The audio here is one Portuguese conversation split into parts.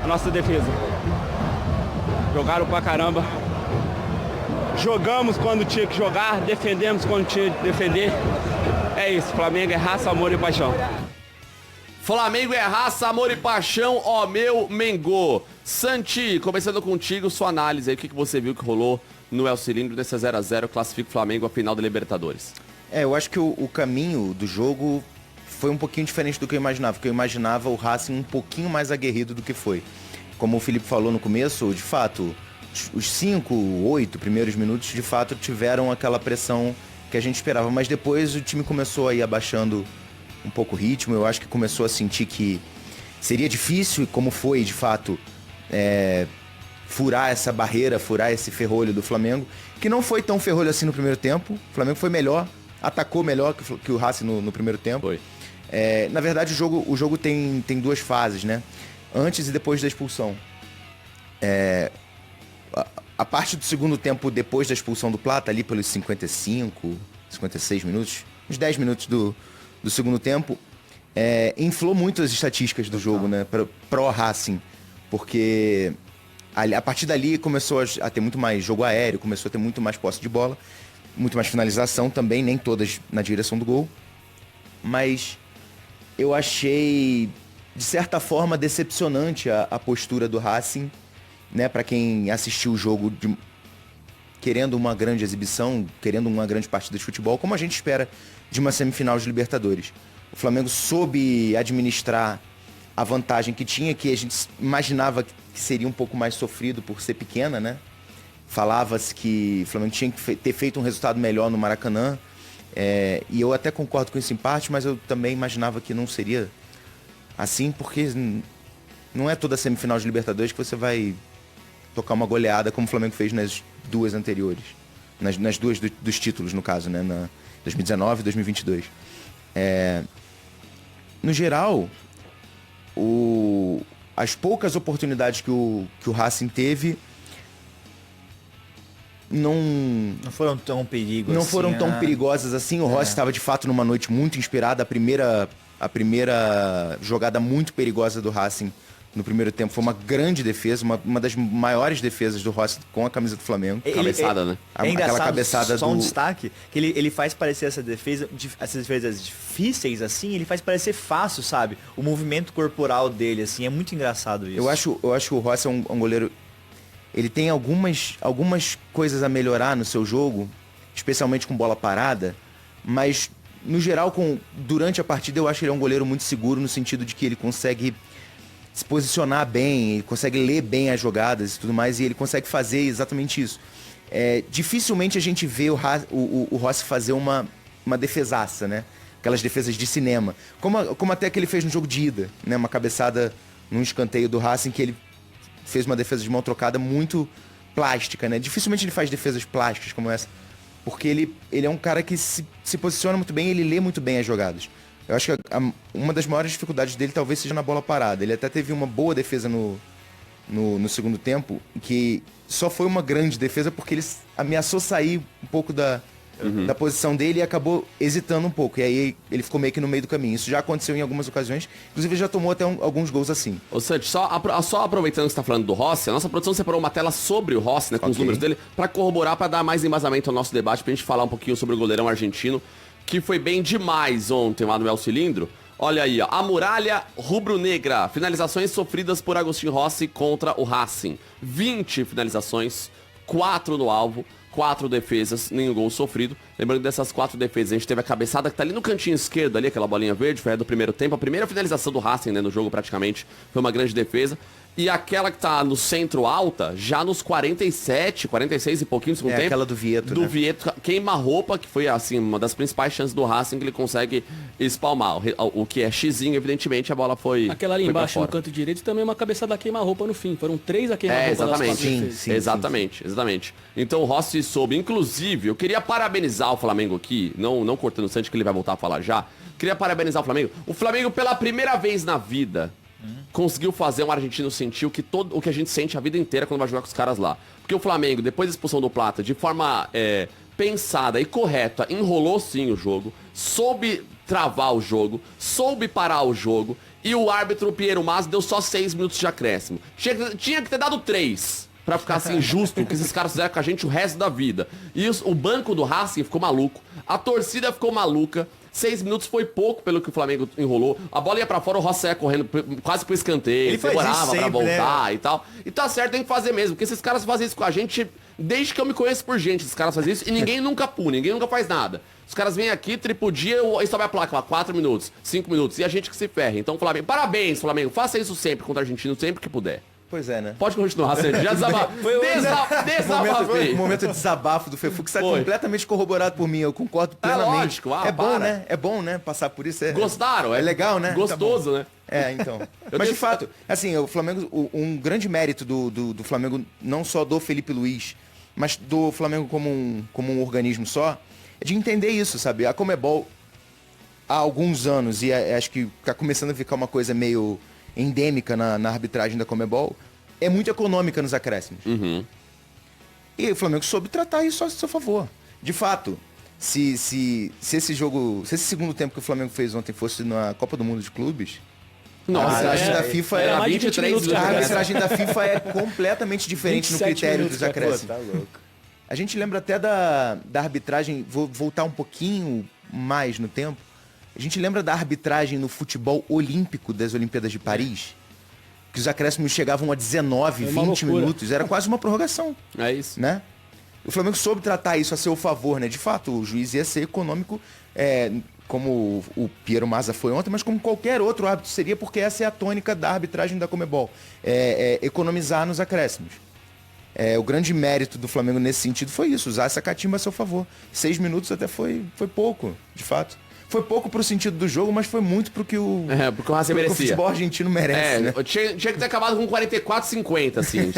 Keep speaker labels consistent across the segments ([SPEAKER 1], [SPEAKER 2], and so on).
[SPEAKER 1] a nossa defesa. Jogaram pra caramba. Jogamos quando tinha que jogar, defendemos quando tinha que defender. É isso, Flamengo é raça, amor e paixão.
[SPEAKER 2] Flamengo é raça, amor e paixão, ó meu Mengô. Santi, começando contigo, sua análise aí, o que você viu que rolou no El Cilindro nesse 0x0, classifica o Flamengo à final da Libertadores?
[SPEAKER 3] Eu acho que o caminho do jogo foi um pouquinho diferente do que eu imaginava, porque eu imaginava o Racing um pouquinho mais aguerrido do que foi. Como o Felipe falou no começo, de fato, os 5, 8 primeiros minutos, de fato, tiveram aquela pressão que a gente esperava, mas depois o time começou a ir abaixando um pouco o ritmo. Eu acho que começou a sentir que seria difícil, e como foi, de fato, furar essa barreira, furar esse ferrolho do Flamengo, que não foi tão ferrolho assim no primeiro tempo. O Flamengo foi melhor, atacou melhor que o Racing no primeiro tempo.
[SPEAKER 2] Foi.
[SPEAKER 3] Na verdade, o jogo tem duas fases, né? Antes e depois da expulsão. A parte do segundo tempo, depois da expulsão do Plata, ali pelos 55, 56 minutos, uns 10 minutos do segundo tempo, inflou muito as estatísticas do jogo, né? Pro Racing. Porque a partir dali começou a ter muito mais jogo aéreo, começou a ter muito mais posse de bola, muito mais finalização também, nem todas na direção do gol. Mas eu achei, de certa forma, decepcionante a postura do Racing, né? Para quem assistiu o jogo querendo uma grande exibição, querendo uma grande partida de futebol, como a gente espera de uma semifinal de Libertadores. O Flamengo soube administrar a vantagem que tinha, que a gente imaginava que seria um pouco mais sofrido por ser pequena, né? Falava-se que o Flamengo tinha que ter feito um resultado melhor no Maracanã, e eu até concordo com isso em parte, mas eu também imaginava que não seria assim, porque não é toda semifinal de Libertadores que você vai tocar uma goleada como o Flamengo fez nas duas anteriores. Nas duas dos títulos, no caso, né? Na 2019 e 2022. No geral, as poucas oportunidades que o Racing teve não
[SPEAKER 4] foram tão perigosas.
[SPEAKER 3] Não foram tão perigosas assim. O Rossi estava de fato numa noite muito inspirada. A primeira jogada muito perigosa do Racing no primeiro tempo foi uma grande defesa, uma das maiores defesas do Rossi com a camisa do Flamengo.
[SPEAKER 2] Cabeçada, né?
[SPEAKER 4] É engraçado,
[SPEAKER 3] aquela cabeçada
[SPEAKER 4] só um destaque, que ele faz parecer essas defesas difíceis, assim, ele faz parecer fácil, sabe? O movimento corporal dele, assim, é muito engraçado isso.
[SPEAKER 3] Eu acho que o Rossi é um goleiro... Ele tem algumas coisas a melhorar no seu jogo, especialmente com bola parada, mas, no geral, durante a partida, eu acho que ele é um goleiro muito seguro, no sentido de que ele consegue se posicionar bem, ele consegue ler bem as jogadas e tudo mais, e ele consegue fazer exatamente isso. Dificilmente a gente vê o Rossi fazer uma defesaça, né? Aquelas defesas de cinema. Como até que ele fez no jogo de ida, né? Uma cabeçada num escanteio do Racing, que ele fez uma defesa de mão trocada muito plástica, né? Dificilmente ele faz defesas plásticas como essa, porque ele é um cara que se posiciona muito bem, ele lê muito bem as jogadas. Eu acho que uma das maiores dificuldades dele talvez seja na bola parada. Ele até teve uma boa defesa no segundo tempo, que só foi uma grande defesa porque ele ameaçou sair um pouco da posição dele e acabou hesitando um pouco. E aí ele ficou meio que no meio do caminho. Isso já aconteceu em algumas ocasiões. Inclusive ele já tomou até alguns gols assim.
[SPEAKER 2] Ô Santi, só aproveitando que você tá falando do Rossi, a nossa produção separou uma tela sobre o Rossi, né, com os números dele, pra corroborar, pra dar mais embasamento ao nosso debate, pra gente falar um pouquinho sobre o goleirão argentino, que foi bem demais ontem lá no El Cilindro. Olha aí, ó, a muralha rubro-negra, finalizações sofridas por Agostinho Rossi contra o Racing. 20 finalizações, 4 no alvo, 4 defesas, nenhum gol sofrido. Lembrando que dessas 4 defesas, a gente teve a cabeçada que tá ali no cantinho esquerdo, ali, aquela bolinha verde, foi a do primeiro tempo. A primeira finalização do Racing, né, no jogo praticamente, foi uma grande defesa. E aquela que tá no centro alta, já nos 47, 46 e pouquinho do segundo tempo.
[SPEAKER 3] Aquela do Vieto,
[SPEAKER 2] Do
[SPEAKER 3] né?
[SPEAKER 2] Vieto, queima-roupa, que foi, assim, uma das principais chances do Racing que ele consegue espalmar. O que é xizinho, evidentemente, a bola foi
[SPEAKER 5] Aquela ali
[SPEAKER 2] foi
[SPEAKER 5] embaixo no
[SPEAKER 2] fora.
[SPEAKER 5] canto direito também uma cabeçada queima-roupa no fim. Foram 3 a queima-roupa.
[SPEAKER 2] Exatamente.
[SPEAKER 3] Sim.
[SPEAKER 2] Exatamente. Então o Rossi soube. Inclusive, eu queria parabenizar o Flamengo aqui, não cortando o Santos, que ele vai voltar a falar já. Queria parabenizar o Flamengo. O Flamengo, pela primeira vez na vida, conseguiu fazer um argentino sentir o que a gente sente a vida inteira quando vai jogar com os caras lá. Porque o Flamengo, depois da expulsão do Plata, de forma pensada e correta, enrolou sim o jogo, soube travar o jogo, soube parar o jogo e o árbitro Piero Mazza deu só 6 minutos de acréscimo. Tinha que ter dado 3. Pra ficar assim justo, o que esses caras fizeram com a gente o resto da vida. E o banco do Racing ficou maluco. A torcida ficou maluca. 6 minutos foi pouco pelo que o Flamengo enrolou. A bola ia pra fora, o Rossi ia correndo quase pro escanteio.
[SPEAKER 4] Ele
[SPEAKER 2] demorava
[SPEAKER 4] sempre,
[SPEAKER 2] pra voltar,
[SPEAKER 4] né?
[SPEAKER 2] E tal. E tá certo, tem que fazer mesmo. Porque esses caras fazem isso com a gente desde que eu me conheço por gente. Esses caras fazem isso e ninguém nunca pune, ninguém nunca faz nada. Os caras vêm aqui, tripudia e sobe a placa lá, 4 minutos, 5 minutos. E a gente que se ferra. Então, Flamengo, parabéns, Flamengo. Faça isso sempre contra o argentino, sempre que puder.
[SPEAKER 3] Pois é, né?
[SPEAKER 2] Pode continuar, Sérgio. Já desabafei.
[SPEAKER 3] O momento de desabafo do Fefu, que está
[SPEAKER 2] Foi.
[SPEAKER 3] completamente corroborado por mim, eu concordo plenamente.
[SPEAKER 2] Lógico,
[SPEAKER 3] é bom,
[SPEAKER 2] para.
[SPEAKER 3] né? É bom, né? Passar por isso.
[SPEAKER 2] Gostaram?
[SPEAKER 3] É legal, né?
[SPEAKER 2] Gostoso,
[SPEAKER 3] Tá
[SPEAKER 2] né?
[SPEAKER 3] É, então. Mas de fato, assim, o Flamengo, um grande mérito do Flamengo, não só do Felipe Luiz, mas do Flamengo como um organismo só, é de entender isso, sabe? A Conmebol, há alguns anos, e acho que está começando a ficar uma coisa meio endêmica na arbitragem da Conmebol, é muito econômica nos acréscimos.
[SPEAKER 2] Uhum.
[SPEAKER 3] E o Flamengo soube tratar isso a seu favor. De fato, se esse segundo tempo que o Flamengo fez ontem fosse na Copa do Mundo de Clubes,
[SPEAKER 2] Nossa,
[SPEAKER 3] a arbitragem da FIFA
[SPEAKER 5] era
[SPEAKER 3] é
[SPEAKER 5] mais de 20 minutos de
[SPEAKER 3] a
[SPEAKER 5] acréscimo.
[SPEAKER 3] arbitragem da FIFA é completamente diferente no
[SPEAKER 5] 27
[SPEAKER 3] critério
[SPEAKER 5] minutos,
[SPEAKER 3] dos
[SPEAKER 5] cara.
[SPEAKER 3] acréscimos.
[SPEAKER 4] Pô, tá louco.
[SPEAKER 3] A gente lembra até da arbitragem, vou voltar um pouquinho mais no tempo, a gente lembra da arbitragem no futebol olímpico das Olimpíadas de Paris, que os acréscimos chegavam a 19,
[SPEAKER 5] É uma
[SPEAKER 3] 20
[SPEAKER 5] loucura.
[SPEAKER 3] minutos, era quase uma prorrogação,
[SPEAKER 2] É isso.
[SPEAKER 3] né? O Flamengo soube tratar isso a seu favor, né? De fato, o juiz ia ser econômico, como o Piero Mazza foi ontem, mas como qualquer outro árbitro seria, porque essa é a tônica da arbitragem da Conmebol, economizar nos acréscimos. O grande mérito do Flamengo nesse sentido foi isso, usar essa catimba a seu favor. 6 minutos até foi pouco, de fato. Foi pouco pro sentido do jogo, mas foi muito pro que
[SPEAKER 2] porque o Racing
[SPEAKER 3] pro que o
[SPEAKER 2] merecia.
[SPEAKER 3] futebol argentino merece, né?
[SPEAKER 2] Tinha que ter acabado com 44-50, assim,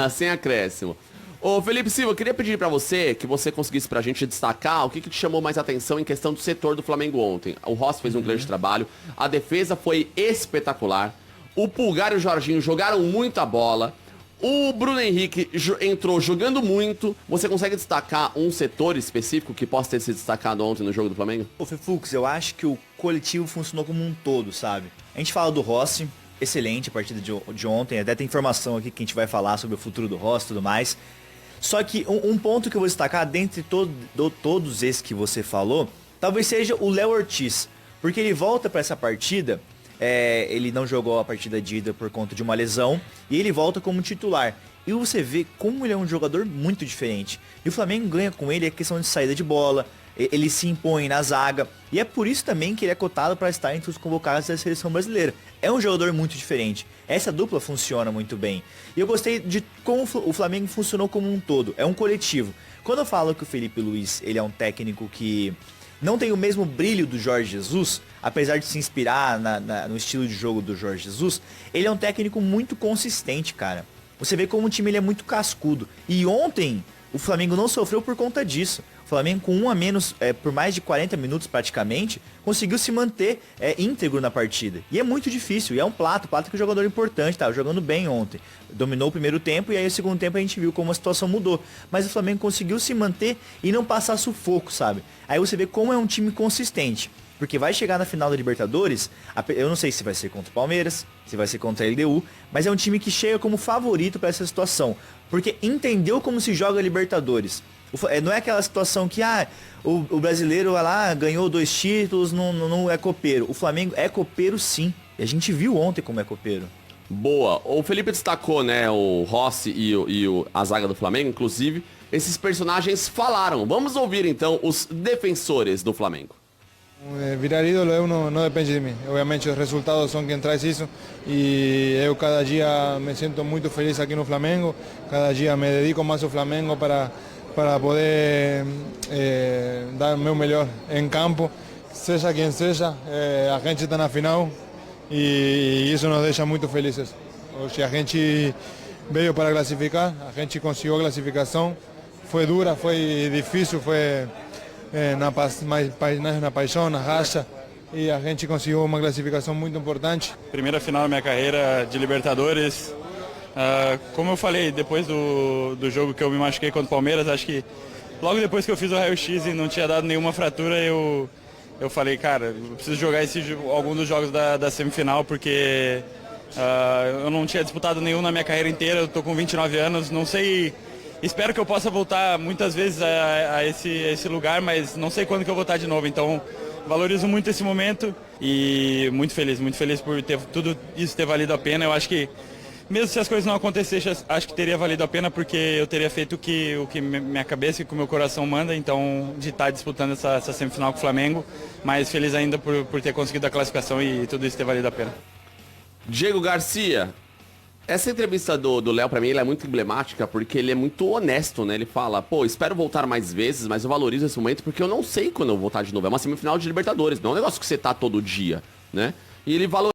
[SPEAKER 2] sem acréscimo. Ô, Felipe Silva, eu queria pedir pra você que você conseguisse pra gente destacar o que te chamou mais atenção em questão do setor do Flamengo ontem. O Rossi fez um grande trabalho, a defesa foi espetacular, o Pulgar e o Jorginho jogaram muita bola, o Bruno Henrique entrou jogando muito. Você consegue destacar um setor específico que possa ter se destacado ontem no jogo do Flamengo?
[SPEAKER 4] Ô, Fefux, eu acho que o coletivo funcionou como um todo, sabe? A gente fala do Rossi, excelente a partida de ontem, até tem informação aqui que a gente vai falar sobre o futuro do Rossi e tudo mais. Só que um ponto que eu vou destacar, dentre todos esses que você falou, talvez seja o Léo Ortiz. Porque ele volta para essa partida, ele não jogou a partida de ida por conta de uma lesão, e ele volta como titular. E você vê como ele é um jogador muito diferente. E o Flamengo ganha com ele a questão de saída de bola, ele se impõe na zaga, e é por isso também que ele é cotado para estar entre os convocados da seleção brasileira. É um jogador muito diferente. Essa dupla funciona muito bem. E eu gostei de como o Flamengo funcionou como um todo. É um coletivo. Quando eu falo que o Felipe Luiz, ele é um técnico que não tem o mesmo brilho do Jorge Jesus, apesar de se inspirar no estilo de jogo do Jorge Jesus, ele é um técnico muito consistente, cara. Você vê como o time ele é muito cascudo. E ontem, o Flamengo não sofreu por conta disso. O Flamengo, com um a menos, por mais de 40 minutos praticamente, conseguiu se manter íntegro na partida. E é muito difícil. E é um Plato que é um jogador importante, tá jogando bem ontem. Dominou o primeiro tempo e aí o segundo tempo a gente viu como a situação mudou. Mas o Flamengo conseguiu se manter e não passar sufoco, sabe? Aí você vê como é um time consistente. Porque vai chegar na final da Libertadores, eu não sei se vai ser contra o Palmeiras, se vai ser contra a LDU, mas é um time que chega como favorito para essa situação. Porque entendeu como se joga a Libertadores. Não é aquela situação que o brasileiro vai lá, ganhou 2 títulos, não é copeiro. O Flamengo é copeiro sim. E a gente viu ontem como é copeiro.
[SPEAKER 2] Boa. O Felipe destacou, né, o Rossi e a zaga do Flamengo, inclusive. Esses personagens falaram. Vamos ouvir então os defensores do Flamengo.
[SPEAKER 6] Virar ídolo não depende de mim. Obviamente os resultados são quem traz isso e eu cada dia me sinto muito feliz aqui no Flamengo. Cada dia me dedico mais ao Flamengo para poder dar o meu melhor em campo, seja quem seja. A gente está na final e isso nos deixa muito felizes. Hoje a gente veio para classificar, a gente conseguiu a classificação. Foi dura, foi difícil, foi na paixão, na raça, e a gente conseguiu uma classificação muito importante.
[SPEAKER 7] Primeira final da minha carreira de Libertadores. Como eu falei, depois do jogo que eu me machuquei contra o Palmeiras, acho que logo depois que eu fiz o raio-x e não tinha dado nenhuma fratura, eu eu falei, cara, eu preciso jogar algum dos jogos da semifinal, porque eu não tinha disputado nenhum na minha carreira inteira, eu tô com 29 anos, não sei, espero que eu possa voltar muitas vezes a esse lugar, mas não sei quando que eu vou estar de novo, então valorizo muito esse momento e muito feliz por tudo isso ter valido a pena. Eu acho que mesmo se as coisas não acontecessem, acho que teria valido a pena, porque eu teria feito o que minha cabeça e o que o meu coração manda, então de estar disputando essa semifinal com o Flamengo, mas feliz ainda por ter conseguido a classificação e tudo isso ter valido a pena.
[SPEAKER 2] Diego Garcia, essa entrevista do Léo, pra mim, ela é muito emblemática, porque ele é muito honesto, né? Ele fala, pô, espero voltar mais vezes, mas eu valorizo esse momento porque eu não sei quando eu vou voltar de novo. É uma semifinal de Libertadores, não é um negócio que você tá todo dia, né? E ele valoriza